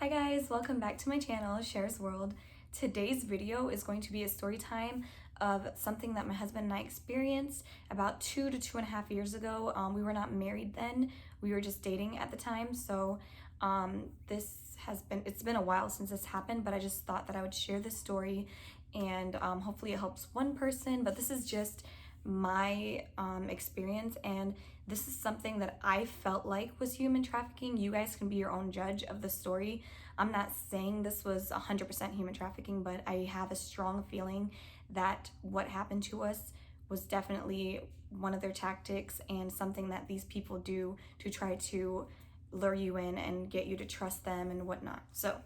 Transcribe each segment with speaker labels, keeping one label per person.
Speaker 1: Hi guys, welcome back to my channel, Cher's World. Today's video is going to be a story time of something that my husband and I experienced about 2 to 2.5 years ago. We were not married then, we were just dating at the time. So it's been a while since this happened, but I just thought that I would share this story and hopefully it helps one person. But this is just my experience, and this is something that I felt like was human trafficking. You guys can be your own judge of the story. I'm not saying this was 100% human trafficking, but I have a strong feeling that what happened to us was definitely one of their tactics and something that these people do to try to lure you in and get you to trust them and whatnot. So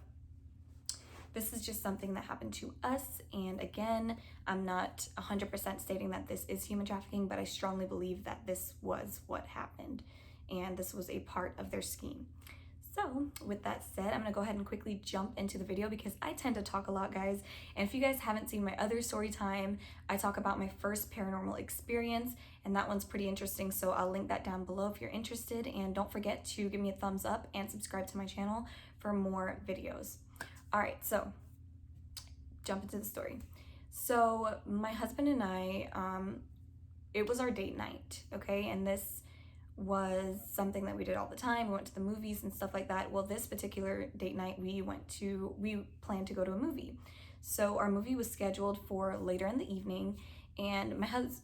Speaker 1: this is just something that happened to us, and again, I'm not 100% stating that this is human trafficking, but I strongly believe that this was what happened, and this was a part of their scheme. So with that said, I'm gonna go ahead and quickly jump into the video because I tend to talk a lot, guys, and if you guys haven't seen my other story time, I talk about my first paranormal experience, and that one's pretty interesting, so I'll link that down below if you're interested, and don't forget to give me a thumbs up and subscribe to my channel for more videos. All right, so jump into the story. So my husband and I, it was our date night, okay? And this was something that we did all the time. We went to the movies and stuff like that. Well, this particular date night, we planned to go to a movie. So our movie was scheduled for later in the evening, and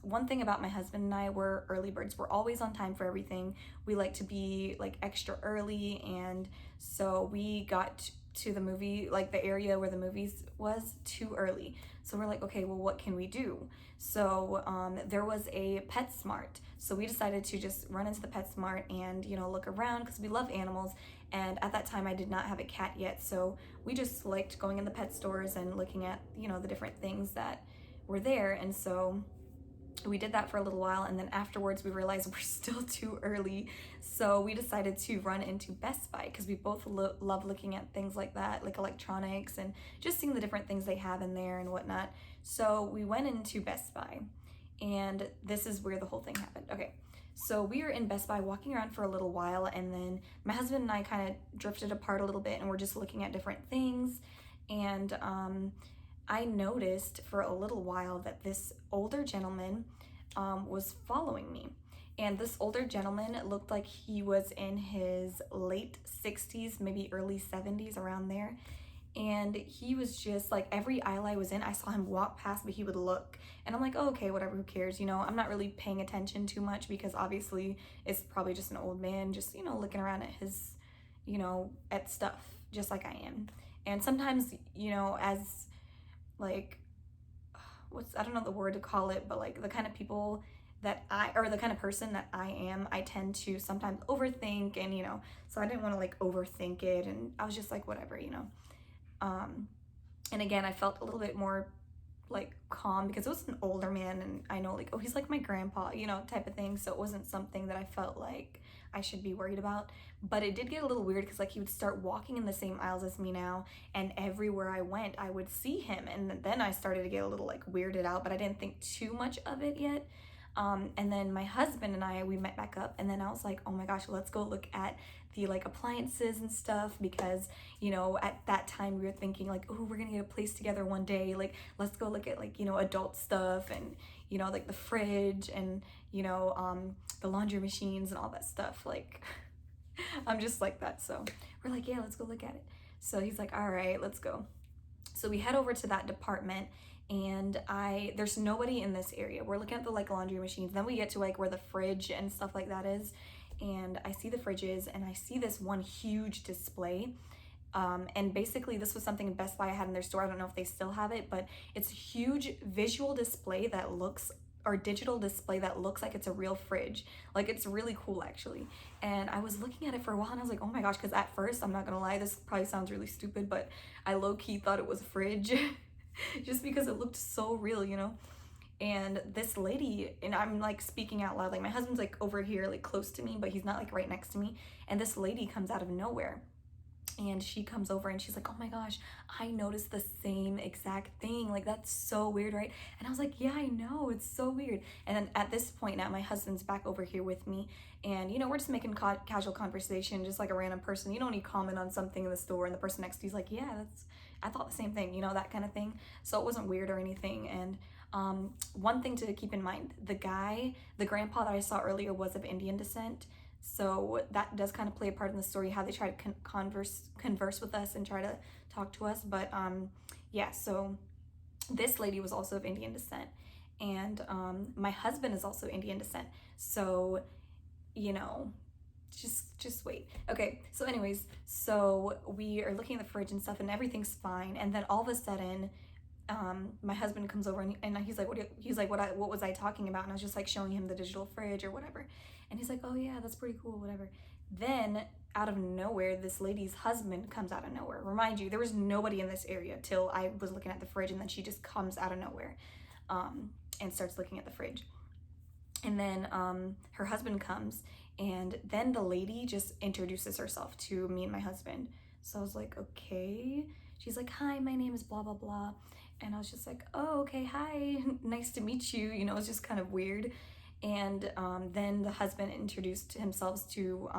Speaker 1: one thing about my husband and I, were early birds. We're always on time for everything. We like to be like extra early, and so we got to the movie, like the area where the movies was, too early. So we're like, okay, well, what can we do? So there was a PetSmart. So we decided to just run into the PetSmart and, look around because we love animals. And at that time, I did not have a cat yet. So we just liked going in the pet stores and looking at, the different things that were there. And so we did that for a little while, and then afterwards we realized we're still too early, so we decided to run into Best Buy because we both love looking at things like that, like electronics, and just seeing the different things they have in there and whatnot. So we went into Best Buy, and this is where the whole thing happened. Okay, so we were in Best Buy walking around for a little while, and then my husband and I kind of drifted apart a little bit, and we're just looking at different things, and I noticed for a little while that this older gentleman was following me. And this older gentleman looked like he was in his late 60s, maybe early 70s, around there. And he was just like, every aisle I was in, I saw him walk past, but he would look. And I'm like, oh, okay, whatever, who cares? I'm not really paying attention too much because obviously it's probably just an old man just, looking around at his, at stuff, just like I am. And sometimes, as like, I don't know the word to call it, but like the kind of people that the kind of person that I am, I tend to sometimes overthink, and so I didn't want to like overthink it, and I was just like, whatever, and again, I felt a little bit more like calm because it was an older man, and I know like, oh, he's like my grandpa, type of thing, so it wasn't something that I felt like I should be worried about. But it did get a little weird because like he would start walking in the same aisles as me now, and everywhere I went I would see him, and then I started to get a little like weirded out, but I didn't think too much of it yet. And then my husband and we met back up, and then I was like, oh my gosh, let's go look at the like appliances and stuff, because at that time we were thinking like, oh, we're gonna get a place together one day, like let's go look at like adult stuff, and like the fridge, and the laundry machines and all that stuff. Like I'm just like that, so we're like, yeah, let's go look at it. So he's like, all right, let's go. So we head over to that department, and there's nobody in this area. We're looking at the like laundry machines, then we get to like where the fridge and stuff like that is, and I see the fridges, and I see this one huge display. And basically this was something Best Buy had in their store. I don't know if they still have it, but it's a huge visual display that looks, or digital display that looks like it's a real fridge. Like it's really cool actually. And I was looking at it for a while, and I was like, oh my gosh, because at first, I'm not gonna lie, this probably sounds really stupid, but I low-key thought it was a fridge just because it looked so real, And this lady, and I'm like speaking out loud, like my husband's like over here like close to me, but he's not like right next to me, and this lady comes out of nowhere, And she comes over and she's like, oh my gosh, I noticed the same exact thing. Like, that's so weird, right? And I was like, yeah, I know, it's so weird. And then at this point now, my husband's back over here with me. And, you know, we're just making casual conversation, just like a random person. You know, when you comment on something in the store and the person next to you's like, yeah, I thought the same thing, you know, that kind of thing. So it wasn't weird or anything. And one thing to keep in mind, the grandpa that I saw earlier was of Indian descent. So that does kind of play a part in the story, how they try to converse with us and try to talk to us. But yeah, so this lady was also of Indian descent, and my husband is also Indian descent. So, you know, just wait. Okay, so anyways, so we are looking at the fridge and stuff, and everything's fine. And then all of a sudden, my husband comes over and he's like, what was I talking about? And I was just like showing him the digital fridge or whatever. And he's like, oh yeah, that's pretty cool, whatever. Then out of nowhere, this lady's husband comes out of nowhere. Remind you, there was nobody in this area till I was looking at the fridge, and then she just comes out of nowhere and starts looking at the fridge. And then her husband comes, and then the lady just introduces herself to me and my husband. So I was like, okay. She's like, hi, my name is blah, blah, blah. And I was just like, oh, okay, hi, nice to meet you. You know, it's just kind of weird. And then the husband introduced himself to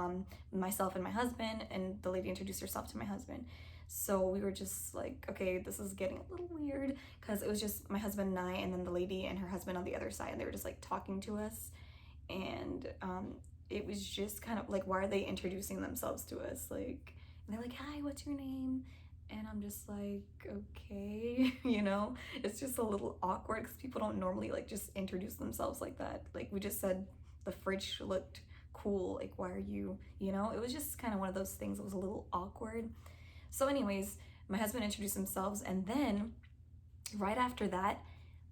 Speaker 1: myself and my husband, and the lady introduced herself to my husband. So we were just like, okay, this is getting a little weird, because it was just my husband and I, and then the lady and her husband on the other side, and they were just like talking to us. And it was just kind of like, why are they introducing themselves to us? Like, and they're like, hi, what's your name? And I'm just like, okay, you know, it's just a little awkward because people don't normally like just introduce themselves like that. Like, we just said the fridge looked cool. Like, why are you, you know, it was just kind of one of those things that was a little awkward. So anyways, my husband introduced themselves, and then right after that,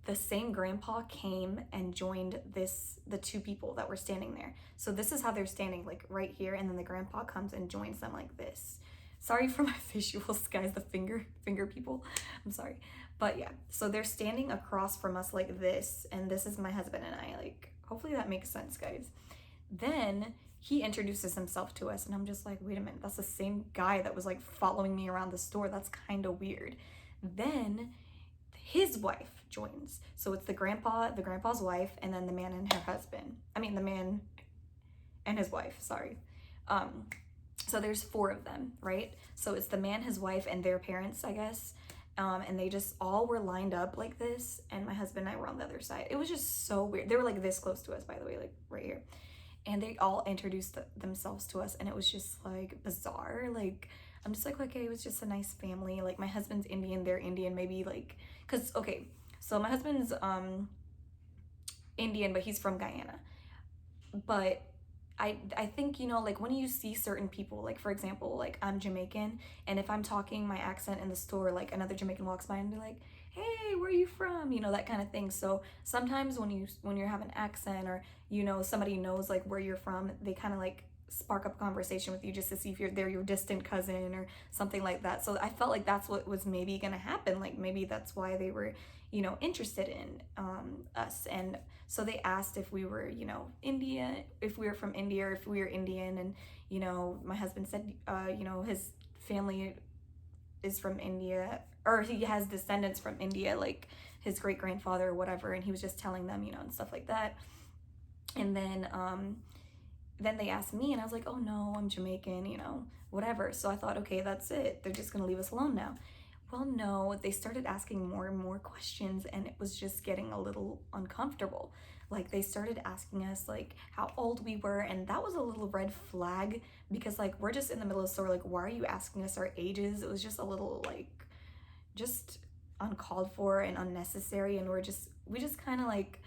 Speaker 1: the same grandpa came and joined the two people that were standing there. So this is how they're standing, like right here, and then the grandpa comes and joins them like this. Sorry for my visuals, guys, the finger people. I'm sorry. But yeah, so they're standing across from us like this, and this is my husband and I. Like, hopefully that makes sense, guys. Then he introduces himself to us, and I'm just like, wait a minute, that's the same guy that was like following me around the store. That's kind of weird. Then his wife joins. So it's the grandpa's wife, and then the man and her husband. I mean, the man and his wife, sorry. So there's four of them, right? So it's the man, his wife, and their parents, I guess. And they just all were lined up like this, and my husband and I were on the other side. It was just so weird. They were like this close to us, by the way, like right here. And they all introduced themselves to us, and it was just like bizarre. Like, I'm just like, okay, it was just a nice family. Like, my husband's Indian, they're Indian, maybe like, cause okay, so my husband's Indian, but he's from Guyana. But I think, you know, like when you see certain people, like for example, like I'm Jamaican, and if I'm talking my accent in the store, like another Jamaican walks by and be like, hey, where are you from? You know, that kind of thing. So sometimes when you're having an accent, or, you know, somebody knows like where you're from, they kind of like spark up a conversation with you just to see if they're your distant cousin or something like that. So I felt like that's what was maybe gonna happen. Like, maybe that's why they were, you know, interested in us. And so they asked if we were, you know, if we were from India, or if we were Indian. And, you know, my husband said, you know, his family is from India, or he has descendants from India, like his great grandfather or whatever. And he was just telling them, you know, and stuff like that. And then they asked me, and I was like, oh no, I'm Jamaican, you know, whatever. So I thought, okay, that's it. They're just gonna leave us alone now. Well, no, they started asking more and more questions, and it was just getting a little uncomfortable. Like, they started asking us like how old we were, and that was a little red flag, because like, we're just in the middle of the store, like, why are you asking us our ages? It was just a little like, just uncalled for and unnecessary. And we just kind of like,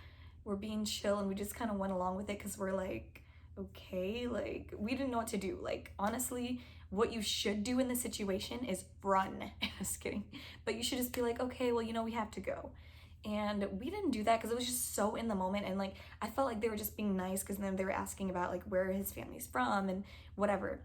Speaker 1: we're being chill, and we just kind of went along with it, because we're like, okay, like, we didn't know what to do. Like, honestly, what you should do in this situation is run. Just kidding. But you should just be like, okay, well, you know, we have to go. And we didn't do that because it was just so in the moment. And like, I felt like they were just being nice, because then they were asking about like where his family's from and whatever,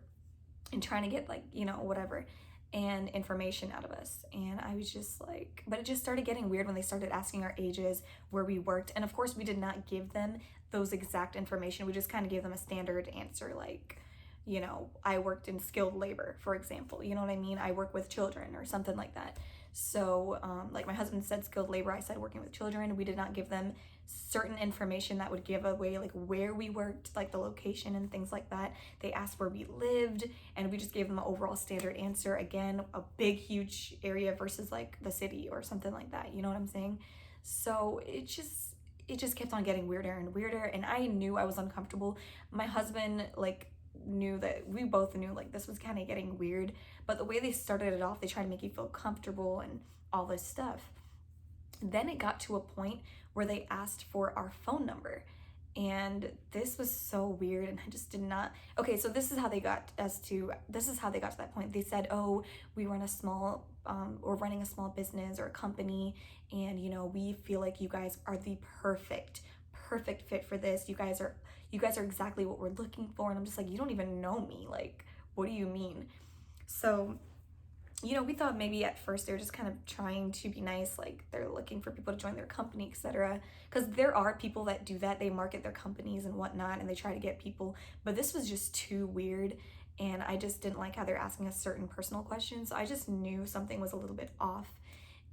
Speaker 1: and trying to get like, you know, whatever, and information out of us. And I was just like, but it just started getting weird when they started asking our ages, where we worked. And of course, we did not give them those exact information. We just kind of gave them a standard answer, like, you know, I worked in skilled labor, for example. You know what I mean? I work with children or something like that. So, like my husband said skilled labor, I said working with children. We did not give them certain information that would give away like where we worked, like the location and things like that. They asked where we lived, and we just gave them an overall standard answer. Again, a big, huge area versus like the city or something like that. You know what I'm saying? So it just kept on getting weirder and weirder, and I knew I was uncomfortable. My husband like knew that, we both knew like this was kind of getting weird, but the way they started it off, they tried to make you feel comfortable and all this stuff. Then it got to a point where they asked for our phone number, and this was so weird, and I just did not. Okay, so this is how they got to that point. They said, oh, we run a small or running a small business or a company, and you know, we feel like you guys are the perfect fit for this. You guys are exactly what we're looking for. And I'm just like, you don't even know me, like, what do you mean? So, you know, we thought maybe at first they were just kind of trying to be nice, like they're looking for people to join their company, etc. Because there are people that do that. They market their companies and whatnot, and they try to get people. But this was just too weird, and I just didn't like how they're asking us certain personal questions. So I just knew something was a little bit off.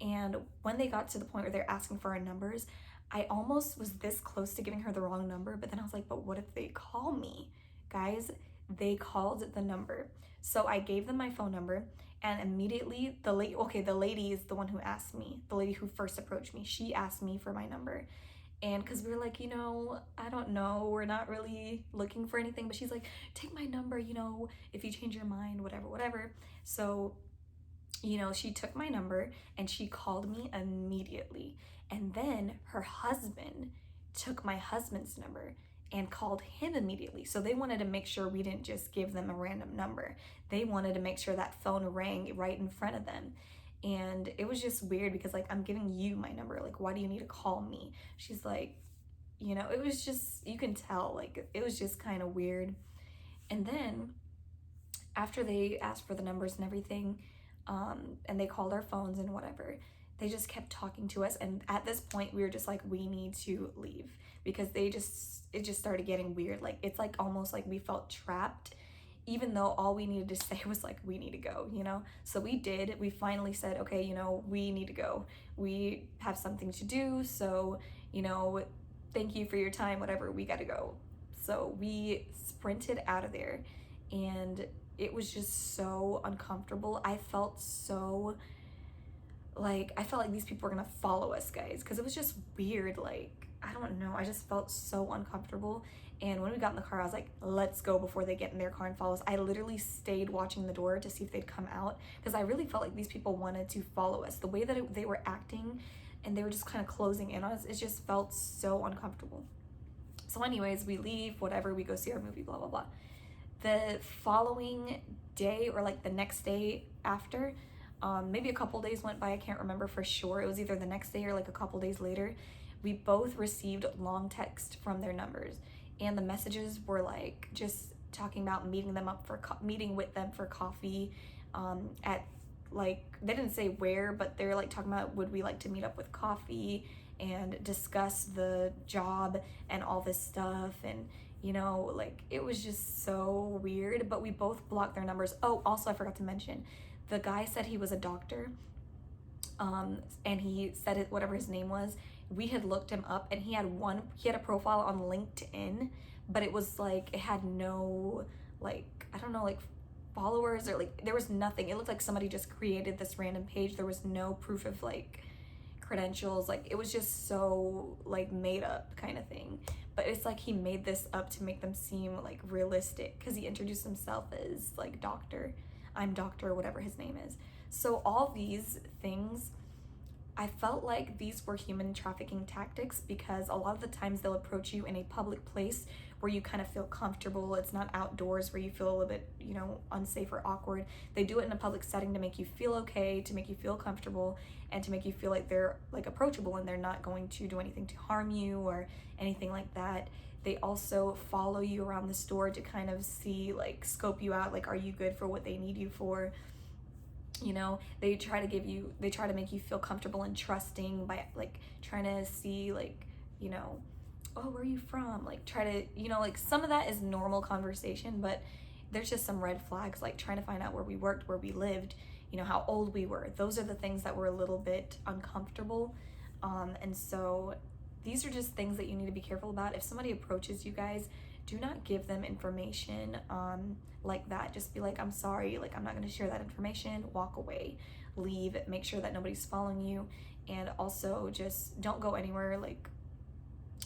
Speaker 1: And when they got to the point where they're asking for our numbers, I almost was this close to giving her the wrong number, but then I was like, but what if they call me? Guys, they called the number. So I gave them my phone number, and immediately the lady is the one who asked me, the lady who first approached me, she asked me for my number. And because we were like, you know, I don't know, we're not really looking for anything, but she's like, take my number, you know, if you change your mind, whatever, whatever. So, you know, she took my number and she called me immediately. And then her husband took my husband's number and called him immediately. So they wanted to make sure we didn't just give them a random number. They wanted to make sure that phone rang right in front of them. And it was just weird because, like, I'm giving you my number. Like, why do you need to call me? She's like, you know, it was just, you can tell, like, it was just kind of weird. And then after they asked for the numbers and everything, and they called our phones and whatever, they just kept talking to us. And at this point, we were just like, we need to leave, because it just started getting weird. Like, it's like almost like we felt trapped, even though all we needed to say was like, we need to go, you know? So we did. We finally said, okay, you know, we need to go. We have something to do. So, you know, thank you for your time, whatever, we got to go. So we sprinted out of there, and it was just so uncomfortable. I felt like these people were gonna follow us, guys, because it was just weird. Like, I don't know, I just felt so uncomfortable. And when we got in the car, I was like, let's go before they get in their car and follow us. I literally stayed watching the door to see if they'd come out, because I really felt like these people wanted to follow us. The way that they were acting, and they were just kind of closing in on us, it just felt so uncomfortable. So anyways, we leave, whatever, we go see our movie, blah blah blah. The following day, or like the next day after, maybe a couple days went by, I can't remember for sure, it was either the next day or like a couple days later, we both received long text from their numbers, and the messages were like just talking about meeting with them for coffee, at, like, they didn't say where, but they're like talking about, would we like to meet up with coffee and discuss the job and all this stuff. And you know, like, it was just so weird. But we both blocked their numbers. Oh, also, I forgot to mention, the guy said he was a doctor, and he said it, whatever his name was, we had looked him up, and he had a profile on LinkedIn, but it was like, it had no, like, I don't know, like, followers, or like, there was nothing. It looked like somebody just created this random page. There was no proof of like credentials. Like, it was just so like made up kind of thing. But it's like he made this up to make them seem like realistic, because he introduced himself as like doctor, I'm doctor, whatever his name is. So all these things, I felt like these were human trafficking tactics, because a lot of the times they'll approach you in a public place where you kind of feel comfortable. It's not outdoors where you feel a little bit, you know, unsafe or awkward. They do it in a public setting to make you feel okay, to make you feel comfortable, and to make you feel like they're like approachable and they're not going to do anything to harm you or anything like that. They also follow you around the store to kind of see, like, scope you out, like, are you good for what they need you for? You know, they try to make you feel comfortable and trusting by like trying to see, like, you know, oh, where are you from? Like, try to, you know, like, some of that is normal conversation, but there's just some red flags, like trying to find out where we worked, where we lived, you know, how old we were. Those are the things that were a little bit uncomfortable. And so these are just things that you need to be careful about. If somebody approaches you guys, do not give them information like that. Just be like, I'm sorry, like I'm not going to share that information. Walk away, leave, make sure that nobody's following you. And also just don't go anywhere like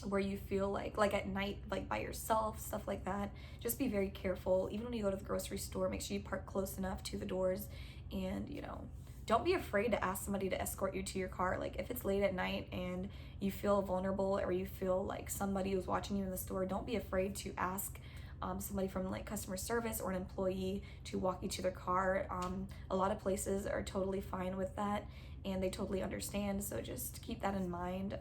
Speaker 1: where you feel like at night, like by yourself, stuff like that. Just be very careful. Even when you go to the grocery store, make sure you park close enough to the doors. And, you know, don't be afraid to ask somebody to escort you to your car. Like if it's late at night and you feel vulnerable, or you feel like somebody who's watching you in the store, don't be afraid to ask somebody from like customer service or an employee to walk you to their car. A lot of places are totally fine with that, and they totally understand. So just keep that in mind.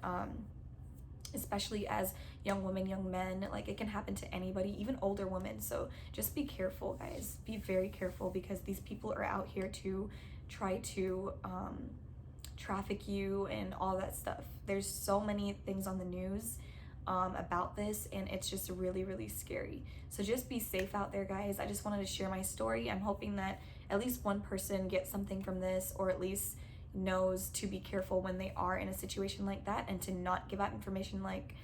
Speaker 1: Especially as young women, young men, like it can happen to anybody, even older women. So just be careful, guys. Be very careful, because these people are out here to try to traffic you and all that stuff. There's so many things on the news about this, and it's just really, really scary. So just be safe out there, guys. I just wanted to share my story. I'm hoping that at least one person gets something from this, or at least knows to be careful when they are in a situation like that, and to not give out information, like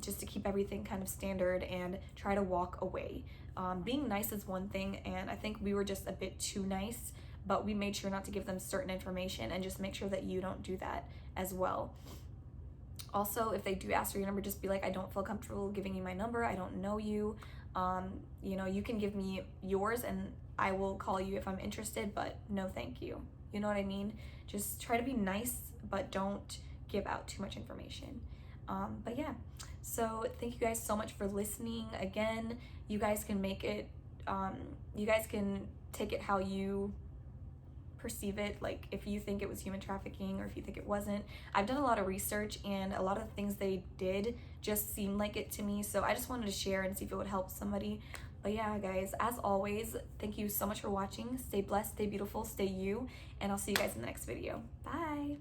Speaker 1: just to keep everything kind of standard and try to walk away. Being nice is one thing, and I think we were just a bit too nice, but we made sure not to give them certain information, and just make sure that you don't do that as well. Also, if they do ask for your number, just be like, I don't feel comfortable giving you my number. I don't know you. You know, you can give me yours and I will call you if I'm interested, but no thank you. You know what I mean? Just try to be nice, but don't give out too much information. But yeah, so thank you guys so much for listening. Again, you guys can make it, you guys can take it how you perceive it, like if you think it was human trafficking or if you think it wasn't. I've done a lot of research, and a lot of the things they did just seemed like it to me, so I just wanted to share and see if it would help somebody. But yeah, guys, as always, thank you so much for watching. Stay blessed, stay beautiful, stay you, and I'll see you guys in the next video. Bye.